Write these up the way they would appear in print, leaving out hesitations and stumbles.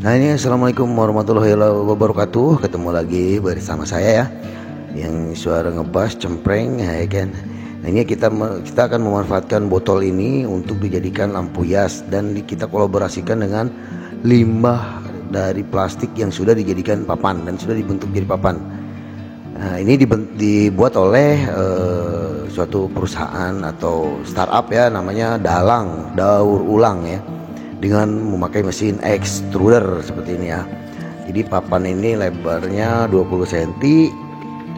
Nah ini assalamualaikum warahmatullahi wabarakatuh. Ketemu lagi bersama saya ya, yang suara ngebas cempreng ya kan. Nah ini kita akan memanfaatkan botol ini untuk dijadikan lampu hias, dan kita kolaborasikan dengan limbah dari plastik yang sudah dijadikan papan dan sudah dibentuk jadi papan. Nah ini dibuat oleh suatu perusahaan atau startup ya, namanya Dalang Daur Ulang ya, dengan memakai mesin extruder seperti ini ya. Jadi papan ini lebarnya 20 cm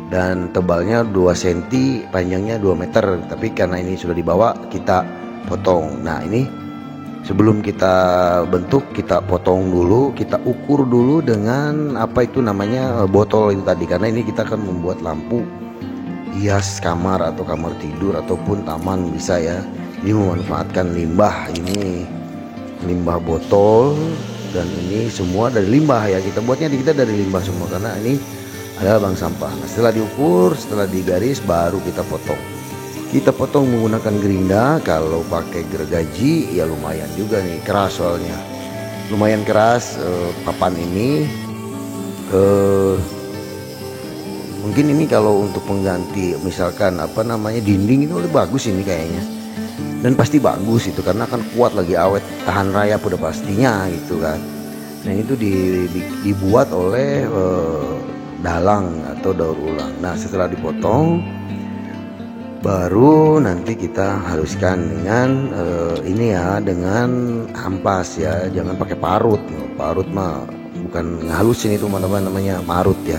dan tebalnya 2 cm, panjangnya 2 meter. Tapi karena ini sudah dibawa, kita potong. Nah ini sebelum kita bentuk, kita potong dulu, kita ukur dulu dengan apa itu namanya botol itu tadi. Karena ini kita akan membuat lampu hias kamar atau kamar tidur ataupun taman bisa ya. Ini memanfaatkan limbah, ini limbah botol, dan ini semua dari limbah ya. Kita buatnya kita dari limbah semua karena ini adalah bank sampah. Nah, setelah diukur, setelah digaris, baru kita potong. Kita potong menggunakan gerinda. Kalau pakai gergaji ya lumayan juga nih, keras soalnya. Lumayan keras papan ini. Mungkin ini kalau untuk pengganti misalkan apa namanya dinding, itu lebih bagus ini kayaknya. Dan pasti bagus itu karena akan kuat lagi, awet, tahan rayap udah pastinya gitu kan. Nah itu dibuat oleh Dalang atau Daur Ulang. Nah setelah dipotong, baru nanti kita haluskan dengan ini ya, dengan ampas ya, jangan pakai parut. Parut mah bukan ngalusin, itu teman-teman, namanya parut ya.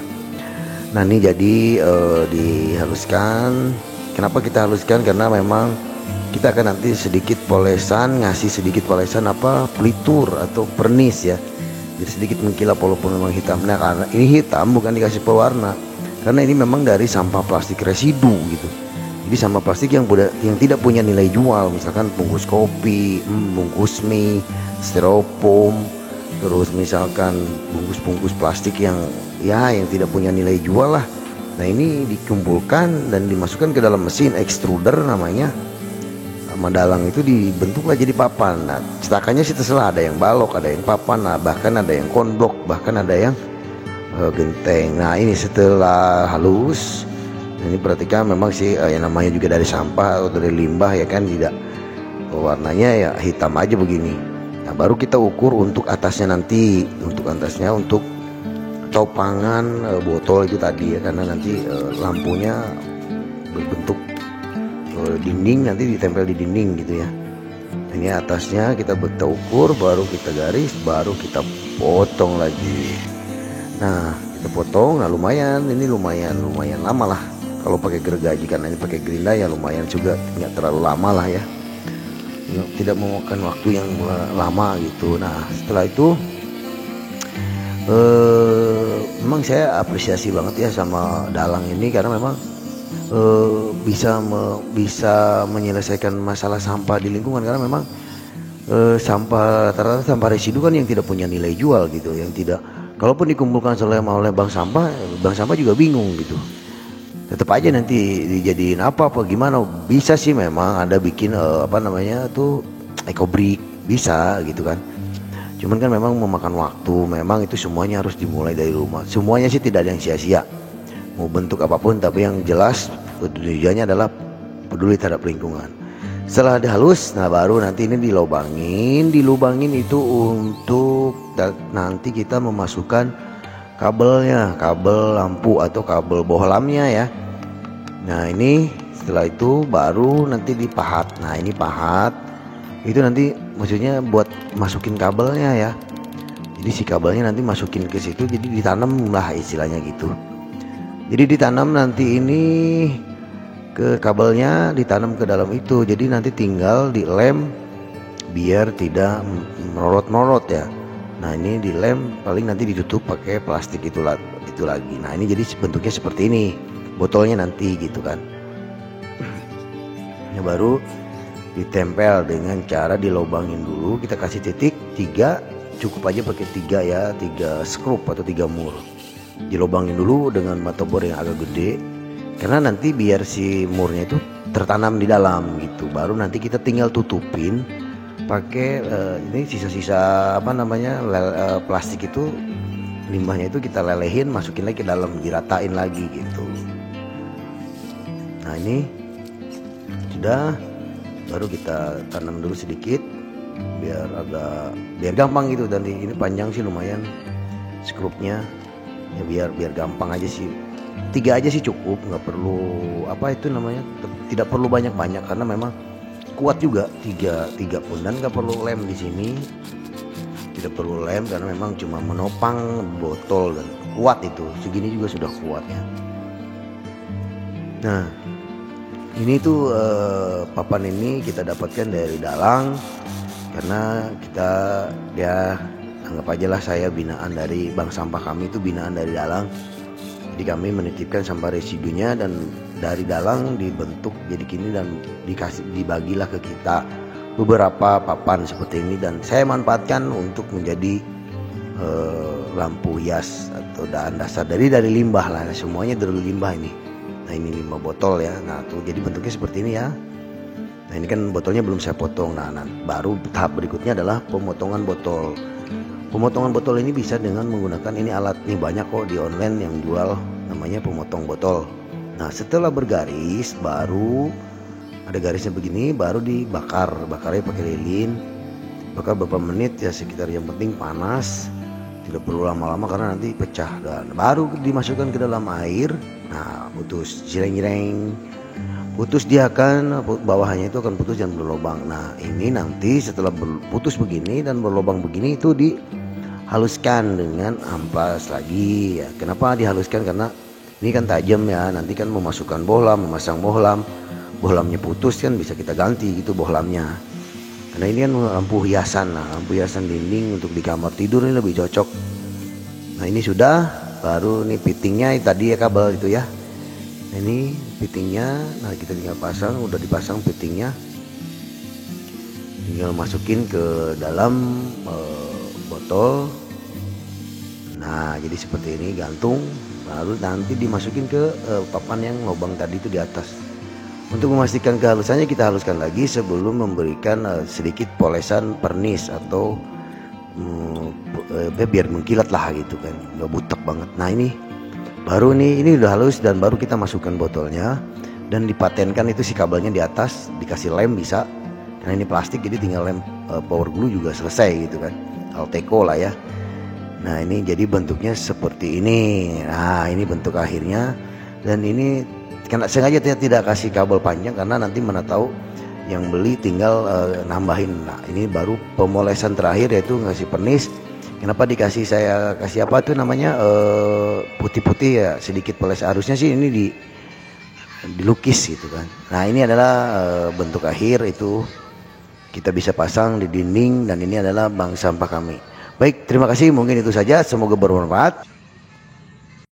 Nah ini jadi dihaluskan. Kenapa kita haluskan? Karena memang kita akan nanti sedikit polesan, ngasih sedikit polesan apa, pelitur atau pernis ya. Jadi sedikit mengkilap walaupun memang hitam. Nah karena ini hitam bukan dikasih pewarna, karena ini memang dari sampah plastik residu gitu. Jadi sampah plastik yang tidak punya nilai jual, misalkan bungkus kopi, bungkus mie, styrofoam, terus misalkan bungkus-bungkus plastik yang tidak punya nilai jual lah. Nah ini dikumpulkan dan dimasukkan ke dalam mesin extruder namanya. Dalang itu dibentuklah jadi papan. Nah cetakannya sih terserah, ada yang balok, ada yang papan, nah, bahkan ada yang konblok, bahkan ada yang genteng. Nah ini setelah halus, ini perhatikan memang sih yang namanya juga dari sampah atau dari limbah ya kan, tidak warnanya ya hitam aja begini. Nah baru kita ukur untuk atasnya nanti, untuk topangan botol itu tadi ya, karena nanti lampunya berbentuk dinding, nanti ditempel di dinding gitu ya. Ini atasnya kita ukur, baru kita garis, baru kita potong lagi. Nah kita potong, nah lumayan lama lah kalau pakai gergaji, karena ini pakai gerinda ya lumayan juga, tidak terlalu lama lah ya, tidak memakan waktu yang lama gitu. Nah setelah itu memang saya apresiasi banget ya sama Dalang ini, karena memang bisa menyelesaikan masalah sampah di lingkungan. Karena memang sampah rata-rata sampah residu kan yang tidak punya nilai jual gitu, yang tidak, kalaupun dikumpulkan oleh bank sampah juga bingung gitu, tetap aja nanti dijadiin apa gimana. Bisa sih memang ada bikin apa namanya tuh ekobrik, bisa gitu kan. Cuman kan memang memakan waktu, memang itu semuanya harus dimulai dari rumah. Semuanya sih tidak ada yang sia-sia, mau bentuk apapun, tapi yang jelas tujuannya adalah peduli terhadap lingkungan. Setelah dihalus, nah baru nanti ini dilubangin itu untuk nanti kita memasukkan kabelnya, kabel lampu atau kabel bohlamnya ya. Nah ini setelah itu baru nanti dipahat. Nah ini pahat itu nanti maksudnya buat masukin kabelnya ya. Jadi si kabelnya nanti masukin ke situ, jadi ditanam lah istilahnya gitu. Jadi ditanam nanti ini ke kabelnya, ditanam ke dalam itu. Jadi nanti tinggal dilem biar tidak merorot ya. Nah ini dilem, paling nanti ditutup pakai plastik itu lagi. Nah ini jadi bentuknya seperti ini botolnya nanti gitu kan. Ini baru ditempel dengan cara dilobangin dulu. Kita kasih titik 3, cukup aja pakai 3 ya, 3 skrup atau 3 mur. Dilobangin dulu dengan mata bor yang agak gede, karena nanti biar si murnya itu tertanam di dalam gitu. Baru nanti kita tinggal tutupin pakai ini sisa-sisa apa namanya plastik itu, limbahnya itu kita lelehin, masukin lagi ke dalam, diratain lagi gitu. Nah ini sudah, baru kita tanam dulu sedikit biar gampang gitu. Dan ini panjang sih lumayan skrupnya ya, biar gampang aja sih. 3 aja sih cukup, nggak perlu apa itu namanya, tidak perlu banyak-banyak karena memang kuat juga. 3 pun, dan nggak perlu lem di sini, tidak perlu lem karena memang cuma menopang botol dan kuat, itu segini juga sudah kuat ya. Nah ini tuh papan ini kita dapatkan dari dalang, karena dia anggap aja lah saya binaan dari bank sampah kami, itu binaan dari dalang. Jadi kami menitipkan sampah residunya dan dari dalang dibentuk jadi gini dan dibagilah ke kita beberapa papan seperti ini, dan saya manfaatkan untuk menjadi lampu hias atau dasar dari limbah lah, semuanya dari limbah ini. Nah ini limbah botol ya. Nah tuh jadi bentuknya seperti ini ya. Nah ini kan botolnya belum saya potong. Nah baru tahap berikutnya adalah pemotongan botol. Pemotongan botol ini bisa dengan menggunakan ini alat, nih banyak kok di online yang jual, namanya pemotong botol. Nah setelah bergaris, baru ada garisnya begini, baru bakarnya pakai lilin, bakar beberapa menit ya, sekitar, yang penting panas, tidak perlu lama-lama karena nanti pecah. Dan baru dimasukkan ke dalam air. Nah putus, jireng-jireng, putus, dia akan bawahnya itu akan putus dan berlubang. Nah ini nanti setelah putus begini dan berlubang begini, itu dihaluskan dengan amplas lagi ya. Kenapa dihaluskan? Karena ini kan tajam ya, nanti kan memasukkan bohlam, memasang bohlamnya putus kan bisa kita ganti gitu bohlamnya. Karena ini kan lampu hiasan, lampu hiasan dinding untuk di kamar tidur ini lebih cocok. Nah ini sudah, baru nih fittingnya tadi ya, kabel itu ya. Nah, ini fittingnya, nah kita tinggal pasang, udah dipasang fittingnya, tinggal masukin ke dalam botol. Nah jadi seperti ini, gantung, baru nanti dimasukin ke papan yang lubang tadi itu di atas. Untuk memastikan kehalusannya, kita haluskan lagi sebelum memberikan sedikit polesan pernis atau biar mengkilat lah gitu kan, nggak butek banget. Nah ini baru ini udah halus, dan baru kita masukkan botolnya dan dipatenkan itu si kabelnya di atas, dikasih lem bisa, karena ini plastik jadi tinggal lem power glue juga selesai gitu kan, Alteco lah ya. Nah ini jadi bentuknya seperti ini. Nah ini bentuk akhirnya, dan ini karena sengaja tidak kasih kabel panjang karena nanti mana tahu yang beli tinggal nambahin. Nah ini baru pemolesan terakhir, yaitu ngasih pernis. Kenapa saya kasih apa tuh namanya putih-putih ya, sedikit poles, harusnya sih ini dilukis gitu kan. Nah ini adalah bentuk akhir, itu kita bisa pasang di dinding, dan ini adalah bank sampah kami. Baik, terima kasih, mungkin itu saja, semoga bermanfaat.